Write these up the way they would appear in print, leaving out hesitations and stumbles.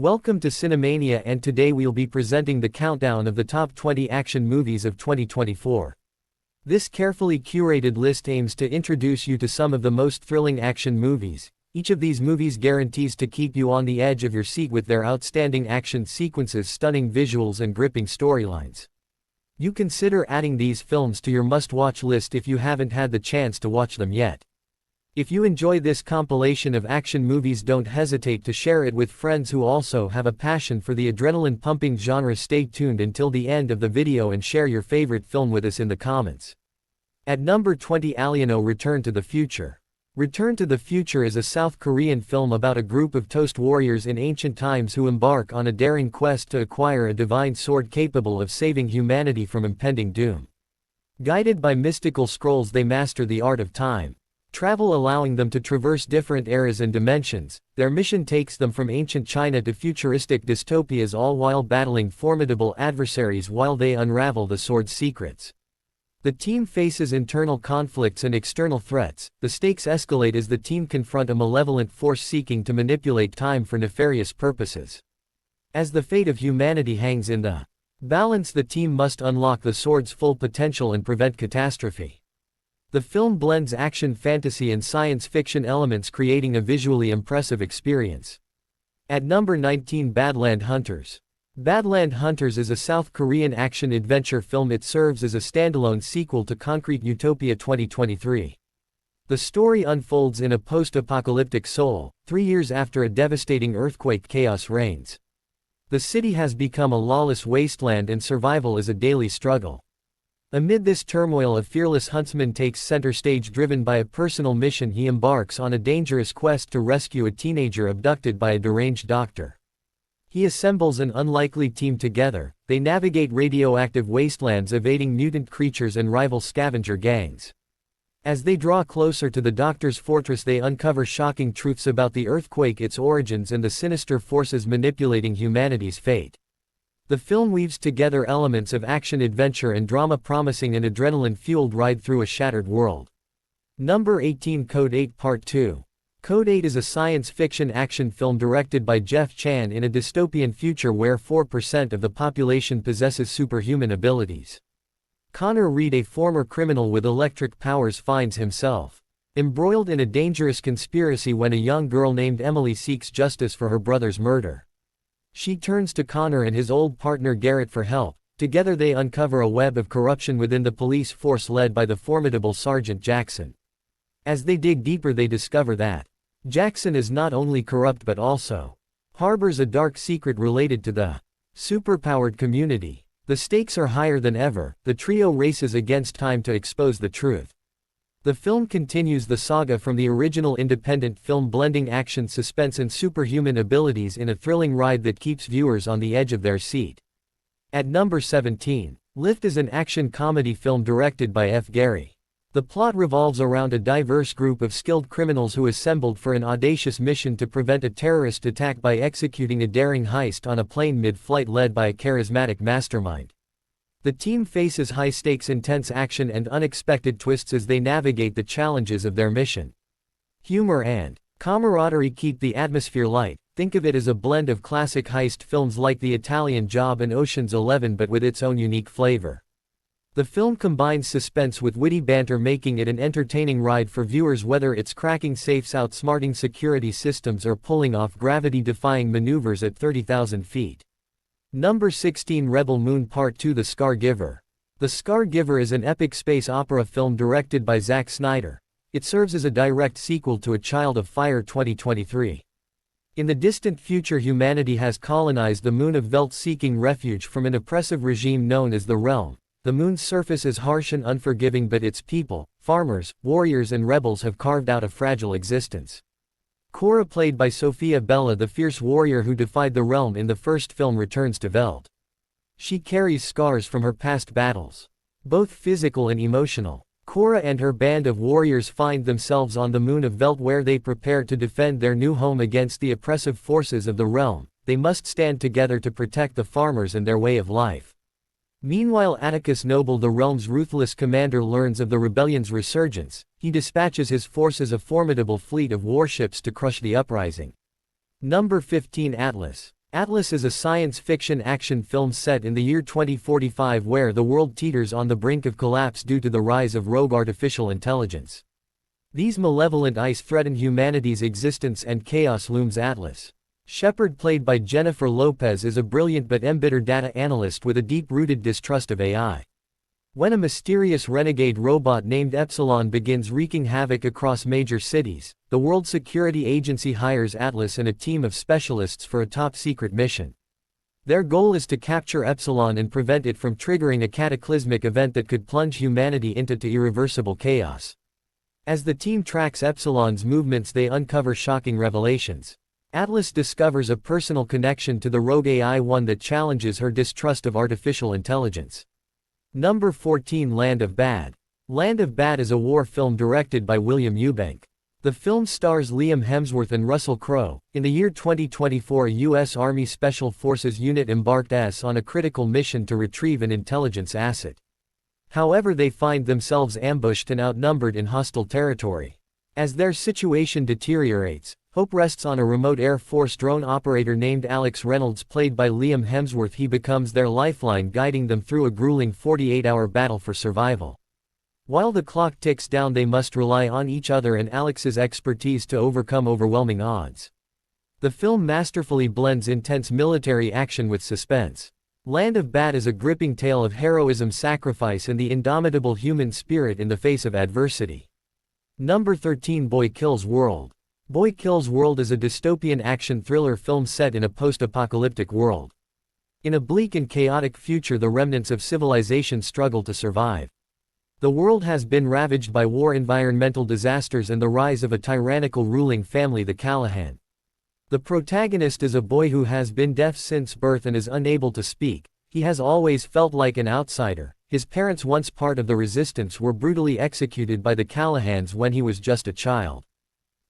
Welcome to Cinemania, and today we'll be presenting the countdown of the top 20 action movies of 2024. This carefully curated list aims to introduce you to some of the most thrilling action movies. Each of these movies guarantees to keep you on the edge of your seat with their outstanding action sequences, stunning visuals, and gripping storylines. You consider adding these films to your must-watch list if you haven't had the chance to watch them yet. If you enjoy this compilation of action movies, don't hesitate to share it with friends who also have a passion for the adrenaline-pumping genre. Stay tuned until the end of the video and share your favorite film with us in the comments. At number 20, Alieno: Return to the Future. Return to the Future is a South Korean film about a group of toast warriors in ancient times who embark on a daring quest to acquire a divine sword capable of saving humanity from impending doom. Guided by mystical scrolls, they master the art of time travel, allowing them to traverse different eras and dimensions. Their mission takes them from ancient China to futuristic dystopias, all while battling formidable adversaries while they unravel the sword's secrets. The team faces internal conflicts and external threats. The stakes escalate as the team confront a malevolent force seeking to manipulate time for nefarious purposes. As the fate of humanity hangs in the balance, the team must unlock the sword's full potential and prevent catastrophe. The film blends action, fantasy, and science fiction elements, creating a visually impressive experience. At number 19, Badland Hunters. Badland Hunters is a South Korean action-adventure film. It serves as a standalone sequel to Concrete Utopia 2023. The story unfolds in a post-apocalyptic Seoul, 3 years after a devastating earthquake. Chaos reigns. The city has become a lawless wasteland and survival is a daily struggle. Amid this turmoil, a fearless huntsman takes center stage. Driven by a personal mission, he embarks on a dangerous quest to rescue a teenager abducted by a deranged doctor. He assembles an unlikely team. Together, they navigate radioactive wastelands, evading mutant creatures and rival scavenger gangs. As they draw closer to the doctor's fortress, they uncover shocking truths about the earthquake, its origins, and the sinister forces manipulating humanity's fate. The film weaves together elements of action, adventure, and drama, promising an adrenaline-fueled ride through a shattered world. Number 18, Code 8 Part 2. Code 8 is a science fiction action film directed by Jeff Chan in a dystopian future where 4% of the population possesses superhuman abilities. Connor Reed, a former criminal with electric powers, finds himself embroiled in a dangerous conspiracy when a young girl named Emily seeks justice for her brother's murder. She turns to Connor and his old partner Garrett for help. Together they uncover a web of corruption within the police force led by the formidable Sergeant Jackson. As they dig deeper, they discover that Jackson is not only corrupt but also harbors a dark secret related to the superpowered community. The stakes are higher than ever. The trio races against time to expose the truth. The film continues the saga from the original independent film, blending action, suspense, and superhuman abilities in a thrilling ride that keeps viewers on the edge of their seat. At number 17, Lift is an action comedy film directed by F. Gary. The plot revolves around a diverse group of skilled criminals who assembled for an audacious mission to prevent a terrorist attack by executing a daring heist on a plane mid-flight led by a charismatic mastermind. The team faces high-stakes, intense action, and unexpected twists as they navigate the challenges of their mission. Humor and camaraderie keep the atmosphere light. Think of it as a blend of classic heist films like The Italian Job and Ocean's 11, but with its own unique flavor. The film combines suspense with witty banter, making it an entertaining ride for viewers, whether it's cracking safes, outsmarting security systems, or pulling off gravity-defying maneuvers at 30,000 feet. Number 16, Rebel Moon Part 2, The Scar Giver. The Scar Giver is an epic space opera film directed by Zack Snyder. It serves as a direct sequel to A Child of Fire 2023. In the distant future, humanity has colonized the moon of Velt, seeking refuge from an oppressive regime known as the Realm. The moon's surface is harsh and unforgiving, but its people, farmers, warriors, and rebels, have carved out a fragile existence. Cora, played by Sophia Bella, the fierce warrior who defied the Realm in the first film, returns to Veld. She carries scars from her past battles, both physical and emotional. Cora and her band of warriors find themselves on the moon of Velt, where they prepare to defend their new home against the oppressive forces of the Realm. They must stand together to protect the farmers and their way of life. Meanwhile, Atticus Noble, the realm's ruthless commander, learns of the rebellion's resurgence. He dispatches his forces, a formidable fleet of warships, to crush the uprising. Number 15, Atlas. Atlas is a science fiction action film set in the year 2045 where the world teeters on the brink of collapse due to the rise of rogue artificial intelligence. These malevolent eyes threaten humanity's existence and chaos looms Atlas. Shepard, played by Jennifer Lopez, is a brilliant but embittered data analyst with a deep-rooted distrust of AI. When a mysterious renegade robot named Epsilon begins wreaking havoc across major cities, the World Security Agency hires Atlas and a team of specialists for a top-secret mission. Their goal is to capture Epsilon and prevent it from triggering a cataclysmic event that could plunge humanity into irreversible chaos. As the team tracks Epsilon's movements, they uncover shocking revelations. Atlas discovers a personal connection to the rogue AI, one that challenges her distrust of artificial intelligence. Number 14, Land of Bad. Land of Bad is a war film directed by William Eubank. The film stars Liam Hemsworth and Russell Crowe. In the year 2024, a U.S. Army Special Forces unit embarked on a critical mission to retrieve an intelligence asset. However, they find themselves ambushed and outnumbered in hostile territory. As their situation deteriorates, hope rests on a remote Air Force drone operator named Alex Reynolds, played by Liam Hemsworth. He becomes their lifeline, guiding them through a grueling 48-hour battle for survival. While the clock ticks down, they must rely on each other and Alex's expertise to overcome overwhelming odds. The film masterfully blends intense military action with suspense. Land of Bad is a gripping tale of heroism, sacrifice, and the indomitable human spirit in the face of adversity. Number 13, Boy Kills World. Boy Kills World is a dystopian action thriller film set in a post-apocalyptic world. In a bleak and chaotic future, the remnants of civilization struggle to survive. The world has been ravaged by war, environmental disasters, and the rise of a tyrannical ruling family, the Callahan. The protagonist is a boy who has been deaf since birth and is unable to speak. He has always felt like an outsider. His parents, once part of the resistance, were brutally executed by the Callahans when he was just a child.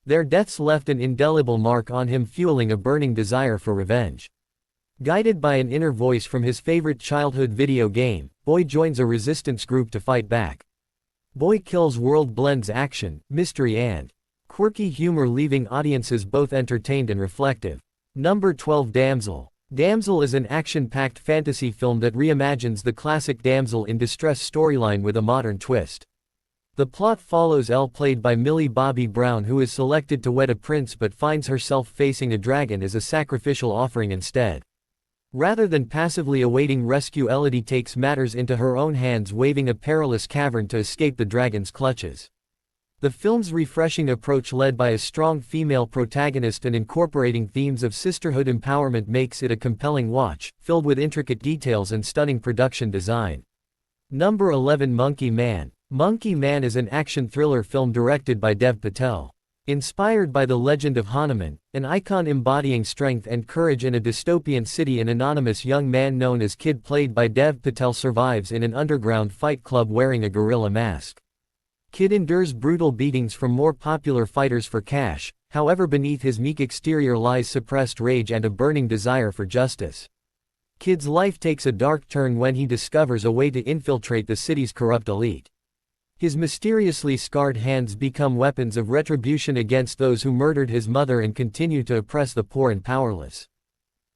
Their deaths left an indelible mark on him, fueling a burning desire for revenge. Guided by an inner voice from his favorite childhood video game, Boy joins a resistance group to fight back. Boy Kills World blends action, mystery, and quirky humor, leaving audiences both entertained and reflective. Number 12, Damsel. Damsel is an action-packed fantasy film that reimagines the classic damsel in distress storyline with a modern twist. The plot follows Elle, played by Millie Bobby Brown, who is selected to wed a prince but finds herself facing a dragon as a sacrificial offering instead. Rather than passively awaiting rescue, Elodie takes matters into her own hands, waving a perilous cavern to escape the dragon's clutches. The film's refreshing approach, led by a strong female protagonist and incorporating themes of sisterhood empowerment, makes it a compelling watch, filled with intricate details and stunning production design. Number 11, Monkey Man. Monkey Man is an action thriller film directed by Dev Patel. Inspired by the legend of Hanuman, an icon embodying strength and courage in a dystopian city, an anonymous young man known as Kid, played by Dev Patel, survives in an underground fight club wearing a gorilla mask. Kid endures brutal beatings from more popular fighters for cash. However, beneath his meek exterior lies suppressed rage and a burning desire for justice. Kid's life takes a dark turn when he discovers a way to infiltrate the city's corrupt elite. His mysteriously scarred hands become weapons of retribution against those who murdered his mother and continue to oppress the poor and powerless.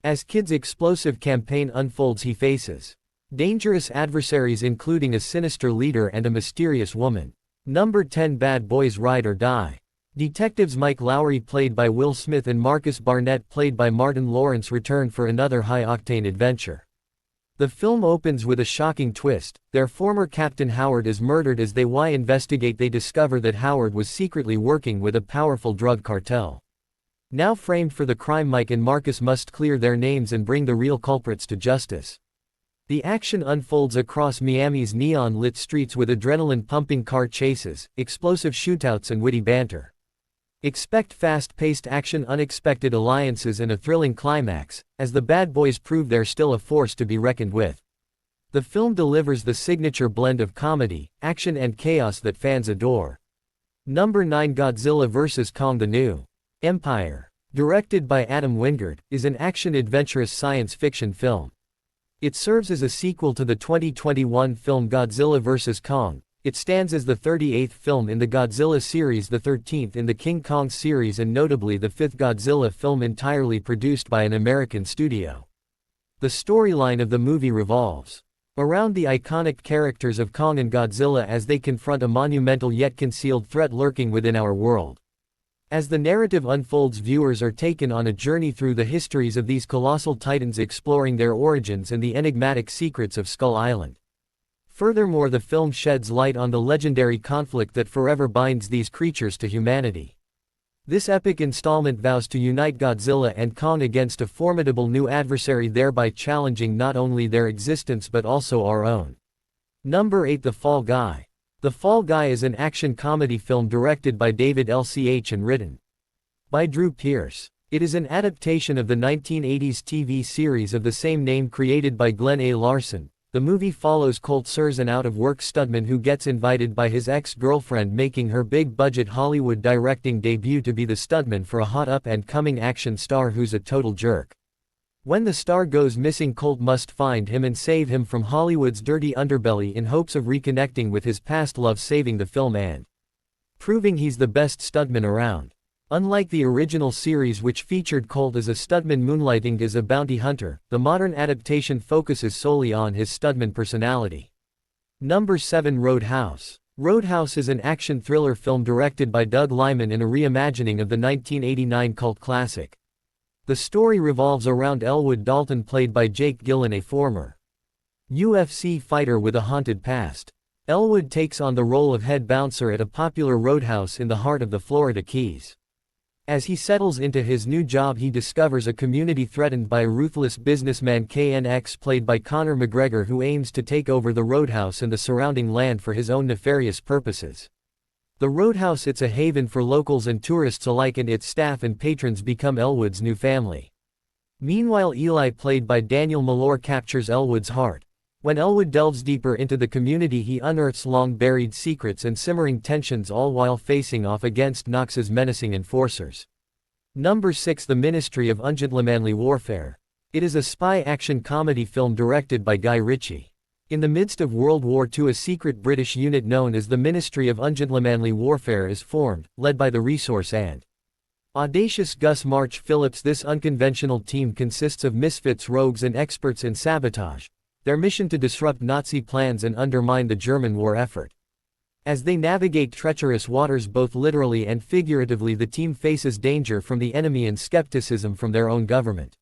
As Kid's explosive campaign unfolds, he faces dangerous adversaries, including a sinister leader and a mysterious woman. Number 10, Bad Boys Ride or Die. Detectives Mike Lowry, played by Will Smith, and Marcus Barnett, played by Martin Lawrence, return for another high-octane adventure. The film opens with a shocking twist. Their former captain Howard is murdered. As they investigate, they discover that Howard was secretly working with a powerful drug cartel. Now framed for the crime, Mike and Marcus must clear their names and bring the real culprits to justice. The action unfolds across Miami's neon-lit streets with adrenaline-pumping car chases, explosive shootouts, and witty banter. Expect fast-paced action, unexpected alliances, and a thrilling climax, as the bad boys prove they're still a force to be reckoned with. The film delivers the signature blend of comedy, action, and chaos that fans adore. Number 9, Godzilla vs. Kong: The New Empire. Directed by Adam Wingard, is an action-adventurous science fiction film. It serves as a sequel to the 2021 film Godzilla vs. Kong, It stands as the 38th film in the Godzilla series, the 13th in the King Kong series, and notably the 5th Godzilla film entirely produced by an American studio. The storyline of the movie revolves around the iconic characters of Kong and Godzilla as they confront a monumental yet concealed threat lurking within our world. As the narrative unfolds, viewers are taken on a journey through the histories of these colossal titans, exploring their origins and the enigmatic secrets of Skull Island. Furthermore, the film sheds light on the legendary conflict that forever binds these creatures to humanity. This epic installment vows to unite Godzilla and Kong against a formidable new adversary, thereby challenging not only their existence but also our own. Number 8. The Fall Guy. The Fall Guy is an action comedy film directed by David Lch and written by Drew Pearce. It is an adaptation of the 1980s TV series of the same name created by Glenn A. Larson. The movie follows Colt Sears, an out-of-work stuntman who gets invited by his ex-girlfriend making her big-budget Hollywood directing debut to be the stuntman for a hot up-and-coming action star who's a total jerk. When the star goes missing, Colt must find him and save him from Hollywood's dirty underbelly in hopes of reconnecting with his past love, saving the film and proving he's the best stuntman around. Unlike the original series, which featured Colt as a stuntman moonlighting as a bounty hunter, the modern adaptation focuses solely on his stuntman personality. Number 7. Roadhouse. Roadhouse is an action thriller film directed by Doug Liman in a reimagining of the 1989 cult classic. The story revolves around Elwood Dalton, played by Jake Gyllenhaal, a former UFC fighter with a haunted past. Elwood takes on the role of head bouncer at a popular roadhouse in the heart of the Florida Keys. As he settles into his new job, he discovers a community threatened by a ruthless businessman, KNX, played by Conor McGregor, who aims to take over the roadhouse and the surrounding land for his own nefarious purposes. The roadhouse, it's a haven for locals and tourists alike, and its staff and patrons become Elwood's new family. Meanwhile, Eli, played by Daniel Malloy, captures Elwood's heart. When Elwood delves deeper into the community, he unearths long-buried secrets and simmering tensions, all while facing off against Knox's menacing enforcers. Number 6. The Ministry of Ungentlemanly Warfare. It is a spy action comedy film directed by Guy Ritchie. In the midst of World War II, a secret British unit known as the Ministry of Ungentlemanly Warfare is formed, led by the resource and audacious Gus March Phillips. This unconventional team consists of misfits, rogues, and experts in sabotage, their mission to disrupt Nazi plans and undermine the German war effort. As they navigate treacherous waters both literally and figuratively, the team faces danger from the enemy and skepticism from their own government.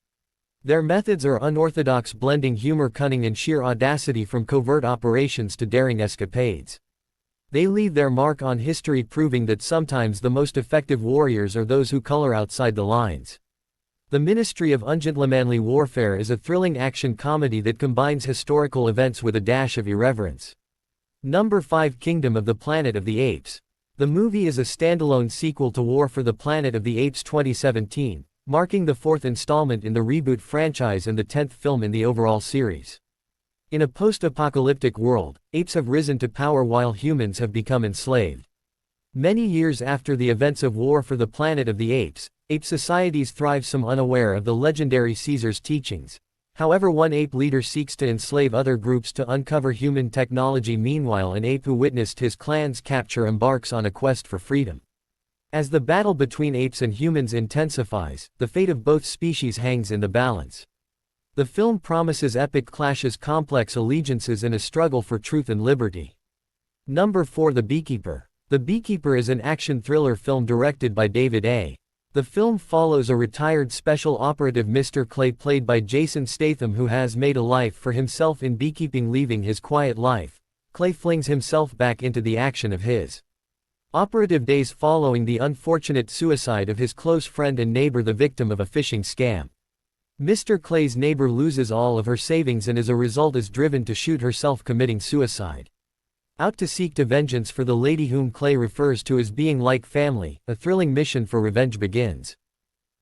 Their methods are unorthodox, blending humor, cunning, and sheer audacity, from covert operations to daring escapades. They leave their mark on history, proving that sometimes the most effective warriors are those who color outside the lines. The Ministry of Ungentlemanly Warfare is a thrilling action comedy that combines historical events with a dash of irreverence. Number 5. Kingdom of the Planet of the Apes. The movie is a standalone sequel to War for the Planet of the Apes 2017, marking the 4th installment in the reboot franchise and the 10th film in the overall series. In a post-apocalyptic world, apes have risen to power while humans have become enslaved. Many years after the events of War for the Planet of the Apes, ape societies thrive, some unaware of the legendary Caesar's teachings. However, one ape leader seeks to enslave other groups to uncover human technology. Meanwhile, an ape who witnessed his clan's capture embarks on a quest for freedom. As the battle between apes and humans intensifies, the fate of both species hangs in the balance. The film promises epic clashes, complex allegiances, and a struggle for truth and liberty. Number 4. The Beekeeper. The Beekeeper is an action thriller film directed by David A. The film follows a retired special operative, Mr. Clay, played by Jason Statham, who has made a life for himself in beekeeping. Leaving his quiet life, Clay flings himself back into the action of his operative days following the unfortunate suicide of his close friend and neighbor, the victim of a phishing scam. Mr. Clay's neighbor loses all of her savings and as a result is driven to shoot herself, committing suicide. Out to seek vengeance for the lady whom Clay refers to as being like family, a thrilling mission for revenge begins.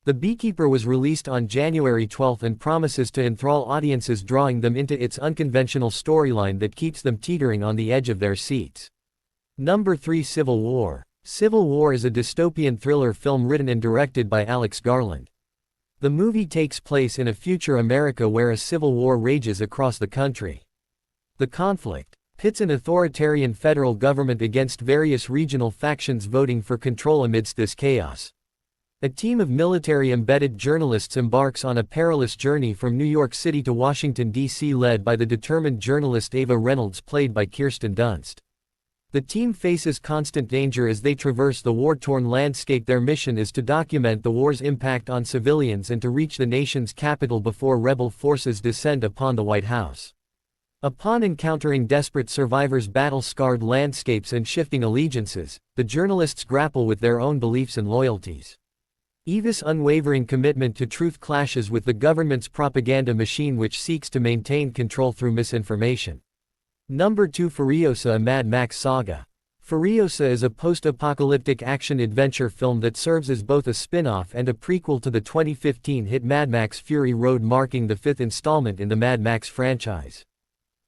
The Beekeeper was released on January 12 and promises to enthrall audiences, drawing them into its unconventional storyline that keeps them teetering on the edge of their seats. Number 3. Civil War. Civil War is a dystopian thriller film written and directed by Alex Garland. The movie takes place in a future America where a civil war rages across the country. The conflict pits an authoritarian federal government against various regional factions voting for control amidst this chaos. A team of military-embedded journalists embarks on a perilous journey from New York City to Washington, D.C. led by the determined journalist Ava Reynolds played by Kirsten Dunst. The team faces constant danger as they traverse the war-torn landscape. Their mission is to document the war's impact on civilians and to reach the nation's capital before rebel forces descend upon the White House. Upon encountering desperate survivors' battle-scarred landscapes and shifting allegiances, the journalists grapple with their own beliefs and loyalties. Eva's unwavering commitment to truth clashes with the government's propaganda machine which seeks to maintain control through misinformation. Number 2. Ferosa, a Mad Max saga. Ferosa is a post-apocalyptic action-adventure film that serves as both a spin-off and a prequel to the 2015 hit Mad Max Fury Road, marking the 5th installment in the Mad Max franchise.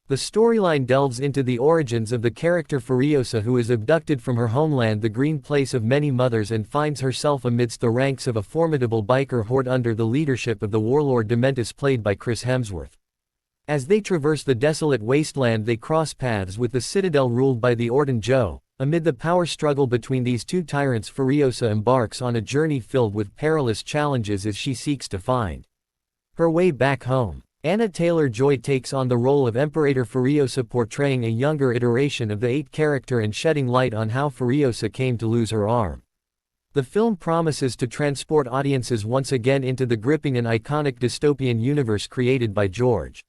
The storyline delves into the origins of the character Ferosa, who is abducted from her homeland, the green place of many mothers, and finds herself amidst the ranks of a formidable biker horde under the leadership of the warlord Dementus played by Chris Hemsworth. As they traverse the desolate wasteland, they cross paths with the Citadel ruled by the Orton Joe. Amid the power struggle between these two tyrants, Ferosa embarks on a journey filled with perilous challenges as she seeks to find her way back home. Anna Taylor-Joy takes on the role of Imperator Ferosa, portraying a younger iteration of the Ape character and shedding light on how Ferosa came to lose her arm. The film promises to transport audiences once again into the gripping and iconic dystopian universe created by George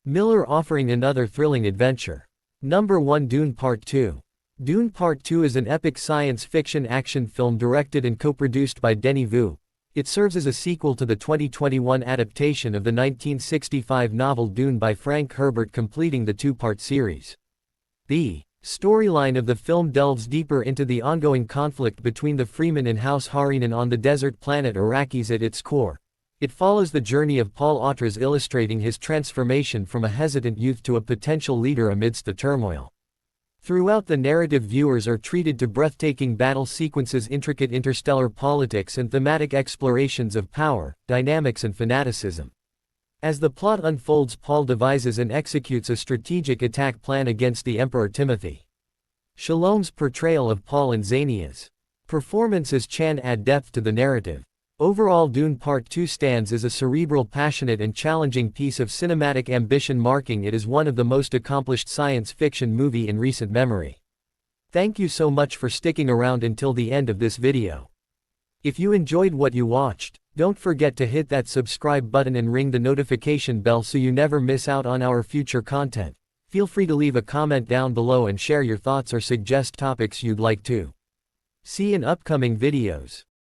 Miller, offering another thrilling adventure. Number 1. Dune Part 2. Dune Part 2 is an epic science fiction action film directed and co-produced by Denis Villeneuve. It serves as a sequel to the 2021 adaptation of the 1965 novel Dune by Frank Herbert, completing the two-part series. The storyline of the film delves deeper into the ongoing conflict between the Freeman and House Harkonnen on the desert planet Arrakis. At its core, it follows the journey of Paul Atreides, illustrating his transformation from a hesitant youth to a potential leader amidst the turmoil. Throughout the narrative, viewers are treated to breathtaking battle sequences, intricate interstellar politics, and thematic explorations of power, dynamics, and fanaticism. As the plot unfolds, Paul devises and executes a strategic attack plan against the Emperor. Timothy Chalamet's portrayal of Paul and Xenia's performance as Chan add depth to the narrative. Overall, Dune Part 2 stands as a cerebral, passionate, and challenging piece of cinematic ambition, marking it as one of the most accomplished science fiction movie in recent memory. Thank you so much for sticking around until the end of this video. If you enjoyed what you watched, don't forget to hit that subscribe button and ring the notification bell so you never miss out on our future content. Feel free to leave a comment down below and share your thoughts or suggest topics you'd like to see in upcoming videos.